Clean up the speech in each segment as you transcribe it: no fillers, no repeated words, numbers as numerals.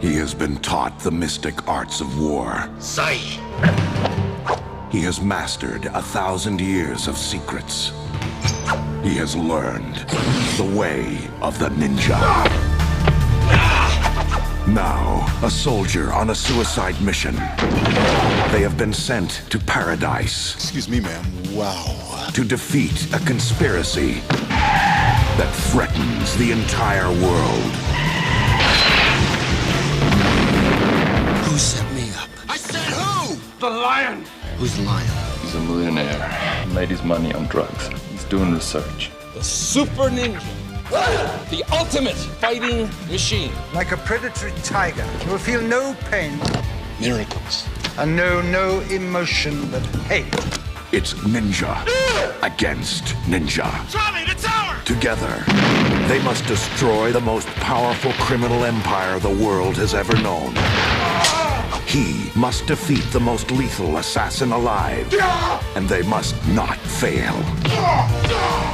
He has been taught the mystic arts of war. Sai! He has mastered 1,000 years of secrets. He has learned the way of the ninja. Now, a soldier on a suicide mission. They have been sent to paradise. Excuse me, ma'am. Wow. To defeat a conspiracy that threatens the entire world. Who set me up? I said who? The lion! Who's the lion? He's a millionaire. He made his money on drugs. He's doing research. The Super Ninja. The ultimate fighting machine. Like a predatory tiger, you will feel no pain Miracles. and know no emotion but hate. It's ninja against ninja. Tommy, the tower! Together, they must destroy the most powerful criminal empire the world has ever known. He must defeat the most lethal assassin alive, and they must not fail.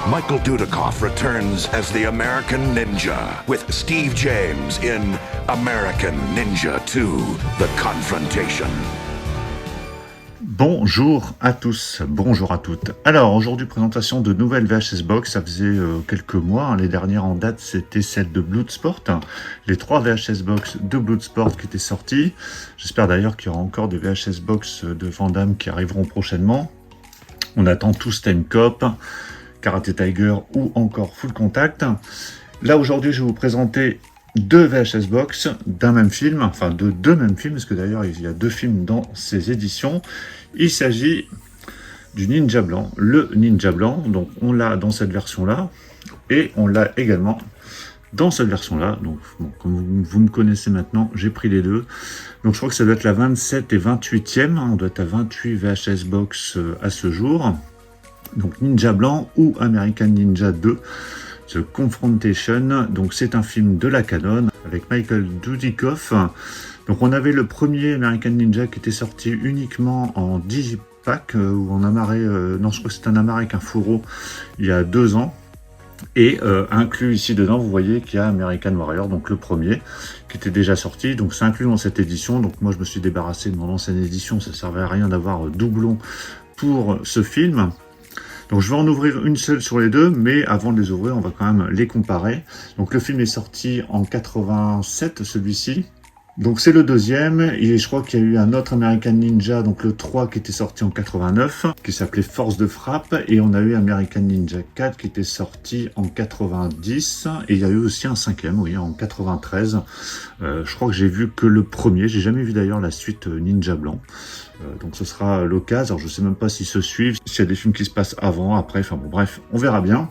Michael Dudikoff returns as the American Ninja with Steve James in American Ninja 2: The Confrontation. Bonjour à tous, bonjour à toutes. Alors aujourd'hui présentation de nouvelles VHS Box, ça faisait quelques mois, hein. Les dernières en date c'était celle de Bloodsport, les 3 VHS Box de Bloodsport qui étaient sorties. J'espère d'ailleurs qu'il y aura encore des VHS Box de Van Damme qui arriveront prochainement. On attend tous Time Cop, Karate Tiger ou encore Full Contact. Là aujourd'hui je vais vous présenter 2 VHS Box d'un même film, enfin de 2 mêmes films, parce que d'ailleurs il y a 2 films dans ces éditions. Il s'agit du Ninja Blanc, le Ninja Blanc, donc on l'a dans cette version-là, et on l'a également dans cette version-là. Donc bon, comme vous me connaissez maintenant, j'ai pris les 2. Donc je crois que ça doit être la 27 et 28e, on doit être à 28 VHS Box à ce jour. Donc Ninja Blanc ou American Ninja 2. The Confrontation, donc c'est un film de la Canon avec Michael Dudikoff. Donc on avait le premier American Ninja qui était sorti uniquement en digipack ou en amarré, non je crois que c'est un amarré avec un fourreau il y a 2 ans. Et inclus ici dedans, vous voyez qu'il y a American Warrior, donc le premier, qui était déjà sorti, donc c'est inclus dans cette édition. Donc moi je me suis débarrassé de mon ancienne édition, ça servait à rien d'avoir doublon pour ce film. Donc je vais en ouvrir une seule sur les 2, mais avant de les ouvrir, on va quand même les comparer. Donc le film est sorti en 87, celui-ci. Donc c'est le deuxième, et je crois qu'il y a eu un autre American Ninja, donc le 3 qui était sorti en 89, qui s'appelait Force de Frappe, et on a eu American Ninja 4 qui était sorti en 90, et il y a eu aussi un 5e, oui, en 93. Je crois que j'ai vu que le premier, j'ai jamais vu d'ailleurs la suite Ninja Blanc. Donc ce sera l'occasion, alors je sais même pas s'ils se suivent, s'il y a des films qui se passent avant, après, enfin bon bref, on verra bien.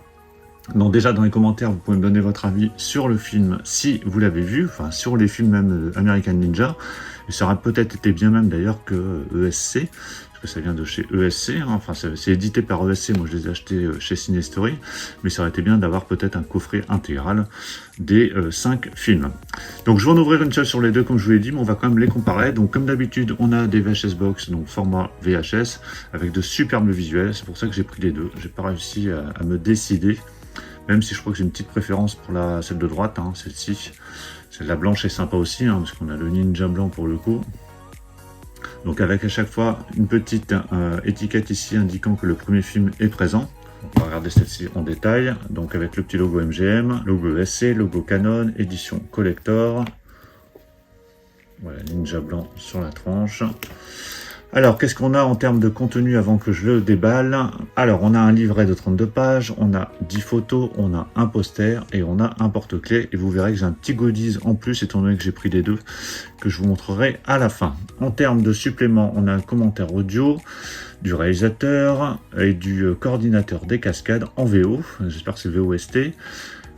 Donc déjà dans les commentaires, vous pouvez me donner votre avis sur le film si vous l'avez vu, enfin sur les films même American Ninja. Et ça aurait peut-être été bien même d'ailleurs que ESC, parce que ça vient de chez ESC, hein. Enfin c'est édité par ESC, moi je les ai achetés chez Cinestory, mais ça aurait été bien d'avoir peut-être un coffret intégral des 5 films. Donc je vais en ouvrir une seule sur les 2 comme je vous l'ai dit, mais on va quand même les comparer. Donc comme d'habitude, on a des VHS Box, donc format VHS, avec de superbes visuels, c'est pour ça que j'ai pris les 2. J'ai pas réussi à me décider. Même si je crois que j'ai une petite préférence pour celle de droite, hein, celle-ci. Celle-là blanche est sympa aussi, hein, parce qu'on a le Ninja Blanc pour le coup. Donc avec à chaque fois une petite étiquette ici indiquant que le premier film est présent. On va regarder celle-ci en détail. Donc avec le petit logo MGM, logo ESC, logo Canon, édition collector. Voilà, Ninja Blanc sur la tranche. Alors, qu'est-ce qu'on a en termes de contenu avant que je le déballe? Alors, on a un livret de 32 pages, on a 10 photos, on a un poster et on a un porte-clés. Et vous verrez que j'ai un petit goodies en plus, étant donné que j'ai pris les 2, que je vous montrerai à la fin. En termes de suppléments, on a un commentaire audio du réalisateur et du coordinateur des cascades en VO. J'espère que c'est VOST.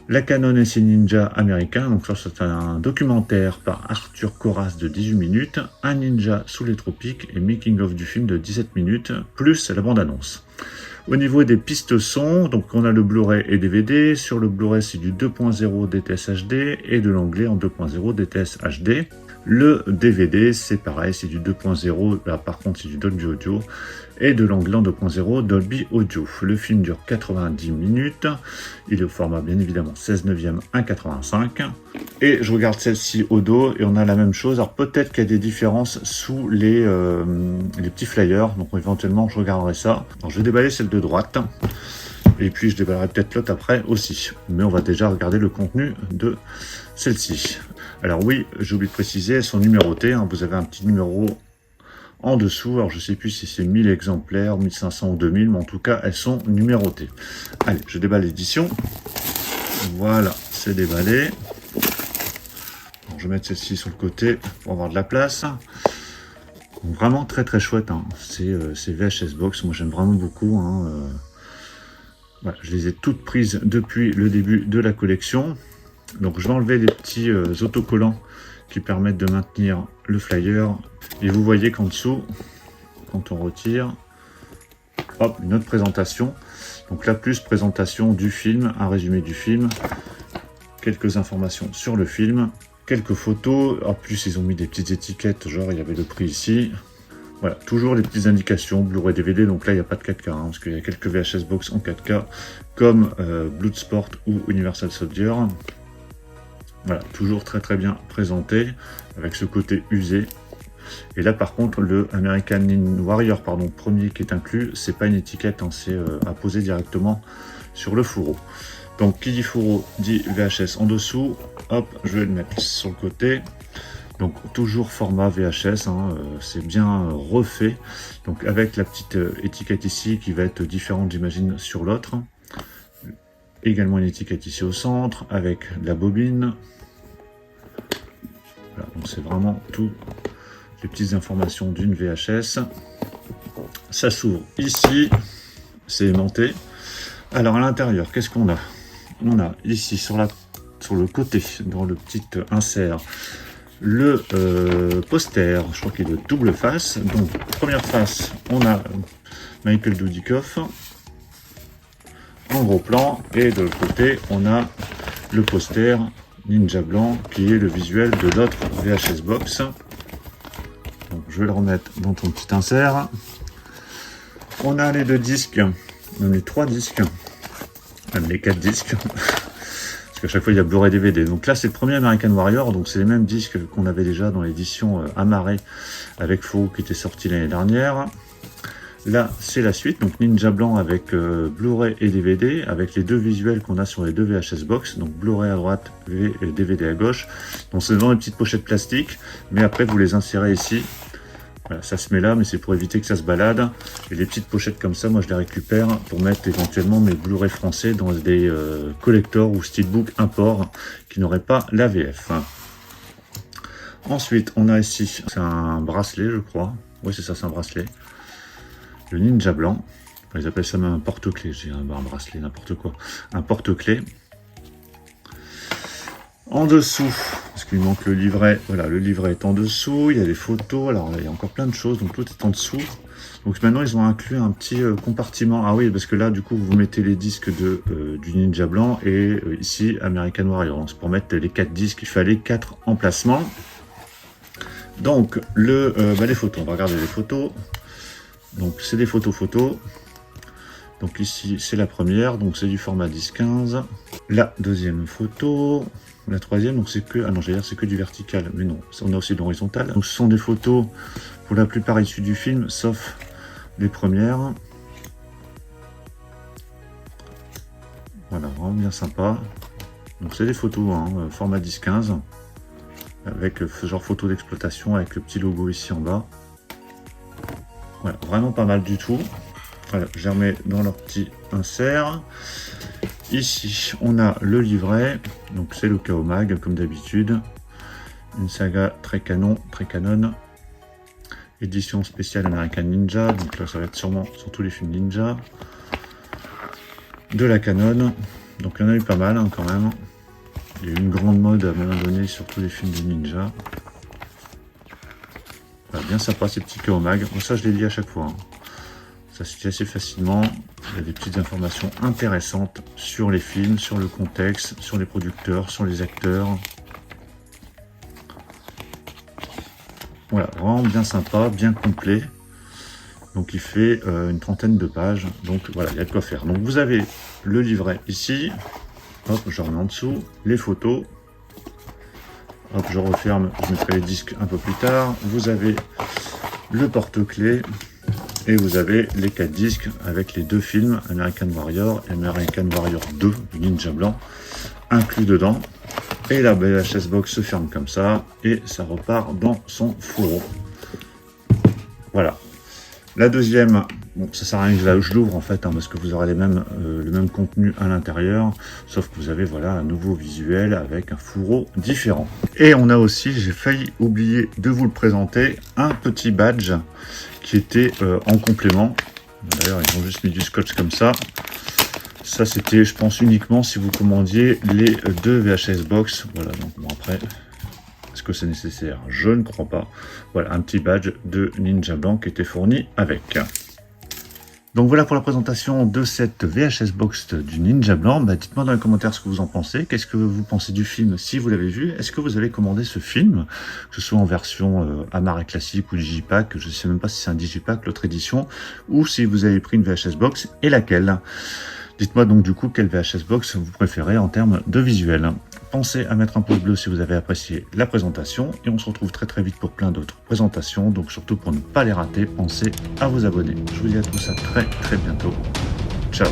La Canon SC Ninja américain, donc ça c'est un documentaire par Arthur Corras de 18 minutes, un ninja sous les tropiques et making of du film de 17 minutes, plus la bande-annonce. Au niveau des pistes son, donc on a le Blu-ray et DVD, sur le Blu-ray c'est du 2.0 DTS HD et de l'anglais en 2.0 DTS HD. Le DVD c'est pareil, c'est du 2.0, là par contre c'est du Dolby Audio, et de l'anglais 2.0 Dolby Audio. Le film dure 90 minutes, il est au format bien évidemment 16/9 1.85, et je regarde celle-ci au dos et on a la même chose. Alors peut-être qu'il y a des différences sous les petits flyers, donc éventuellement je regarderai ça. Alors, je vais déballer celle de droite et puis je déballerai peut-être l'autre après aussi, mais on va déjà regarder le contenu de celle-ci. Alors oui, j'ai oublié de préciser, elles sont numérotées, hein. Vous avez un petit numéro en dessous, alors je sais plus si c'est 1000 exemplaires, 1500 ou 2000, mais en tout cas elles sont numérotées. Allez, je déballe l'édition. Voilà, c'est déballé. Alors, je vais mettre celle-ci sur le côté pour avoir de la place. Donc, vraiment très très chouette, hein. C'est VHS Box, moi j'aime vraiment beaucoup, hein. Voilà, je les ai toutes prises depuis le début de la collection. Donc je vais enlever les petits autocollants qui permettent de maintenir le flyer. Et vous voyez qu'en dessous, quand on retire, hop, une autre présentation. Donc là, plus présentation du film, un résumé du film, quelques informations sur le film, quelques photos. En plus, ils ont mis des petites étiquettes, genre il y avait le prix ici. Voilà, toujours les petites indications, Blu-ray DVD, donc là il n'y a pas de 4K, hein, parce qu'il y a quelques VHS Box en 4K, comme Bloodsport ou Universal Soldier. Voilà, toujours très très bien présenté, avec ce côté usé. Et là par contre, le American Ninja Warrior, premier qui est inclus, c'est pas une étiquette, hein, c'est à poser directement sur le fourreau. Donc qui dit fourreau dit VHS en dessous, hop, je vais le mettre sur le côté. Donc toujours format VHS, hein, c'est bien refait, donc avec la petite étiquette ici qui va être différente j'imagine sur l'autre. Également une étiquette ici au centre avec la bobine. Voilà, donc c'est vraiment tout les petites informations d'une VHS. Ça s'ouvre ici, c'est aimanté. Alors à l'intérieur, qu'est-ce qu'on a? On a ici sur le côté, dans le petit insert, le poster, je crois qu'il est de double face. Donc première face, on a Michael Dudikoff en gros plan, et de l'autre côté on a le poster Ninja Blanc qui est le visuel de l'autre VHS Box. Donc je vais le remettre dans ton petit insert. On a les deux disques, même les trois disques, même les quatre disques. À chaque fois il y a Blu-ray DVD. Donc là c'est le premier American Warrior, donc c'est les mêmes disques qu'on avait déjà dans l'édition Amaré avec Faux qui était sorti l'année dernière. Là c'est la suite, donc Ninja Blanc avec Blu-ray et DVD, avec les deux visuels qu'on a sur les deux VHS Box, donc Blu-ray à droite et DVD à gauche. Donc c'est dans les petites pochettes plastiques, mais après vous les insérez ici. Voilà, ça se met là, mais c'est pour éviter que ça se balade. Et les petites pochettes comme ça, moi je les récupère pour mettre éventuellement mes Blu-ray français dans des collectors ou steelbook import qui n'auraient pas la VF. Ensuite, on a ici, c'est un bracelet, je crois. Oui, c'est ça, c'est un bracelet. Le Ninja Blanc. Ils appellent ça même un porte-clés. J'ai un bracelet, n'importe quoi. Un porte-clés. En dessous, parce qu'il manque le livret, voilà, le livret est en dessous, il y a des photos, alors il y a encore plein de choses, donc tout est en dessous. Donc maintenant ils ont inclus un petit compartiment, ah oui, parce que là du coup vous mettez les disques du Ninja Blanc et ici American Warrior, donc c'est pour mettre les 4 disques, il fallait 4 emplacements. Donc les photos, on va regarder les photos, donc c'est des photos. Donc ici c'est la première, donc c'est du format 10-15, la deuxième photo, la troisième, donc c'est que, ah non j'allais dire c'est que du vertical, mais non, on a aussi de l'horizontal. Donc ce sont des photos pour la plupart issues du film, sauf les premières. Voilà, vraiment bien sympa. Donc c'est des photos, hein, format 10-15, avec ce genre photo d'exploitation, avec le petit logo ici en bas. Voilà, vraiment pas mal du tout. Voilà, je les remets dans leur petit insert. Ici, on a le livret, donc c'est le KO Mag, comme d'habitude. Une saga très canon, édition spéciale American Ninja, donc là ça va être sûrement sur tous les films Ninja. De la Canon, donc il y en a eu pas mal hein, quand même. Il y a eu une grande mode à un moment donné sur tous les films de Ninja. Voilà, bien sympa ces petits KO Mag, bon, ça je les lis à chaque fois. Hein. Ça se lit assez facilement, il y a des petites informations intéressantes sur les films, sur le contexte, sur les producteurs, sur les acteurs. Voilà, vraiment bien sympa, bien complet. Donc il fait une trentaine de pages, donc voilà, il y a de quoi faire. Donc vous avez le livret ici, hop, je remets en dessous, les photos, hop, je referme, je mettrai les disques un peu plus tard. Vous avez le porte-clés, et vous avez les 4 disques avec les 2 films, American Warrior et American Warrior 2, du Ninja Blanc, inclus dedans. Et la VHS Box se ferme comme ça, et ça repart dans son fourreau. Voilà. La deuxième, bon, ça sert à rien que je l'ouvre en fait, parce que vous aurez le même contenu à l'intérieur, sauf que vous avez voilà un nouveau visuel avec un fourreau différent. Et on a aussi, j'ai failli oublier de vous le présenter, un petit badge qui était en complément. D'ailleurs, ils ont juste mis du scotch comme ça. Ça, c'était, je pense, uniquement si vous commandiez les 2 VHS Box. Voilà, donc bon, après... Est-ce que c'est nécessaire? Je ne crois pas. Voilà, un petit badge de Ninja Blanc qui était fourni avec. Donc voilà pour la présentation de cette VHS Box du Ninja Blanc. Dites-moi dans les commentaires ce que vous en pensez. Qu'est-ce que vous pensez du film si vous l'avez vu? Est-ce que vous avez commandé ce film? Que ce soit en version Amare classique ou Digipack. Je ne sais même pas si c'est un Digipack, l'autre édition. Ou si vous avez pris une VHS Box et laquelle. Dites-moi donc du coup quelle VHS Box vous préférez en termes de visuel. Pensez à mettre un pouce bleu si vous avez apprécié la présentation et on se retrouve très vite pour plein d'autres présentations. Donc surtout pour ne pas les rater, pensez à vous abonner. Je vous dis à tous à très bientôt. Ciao.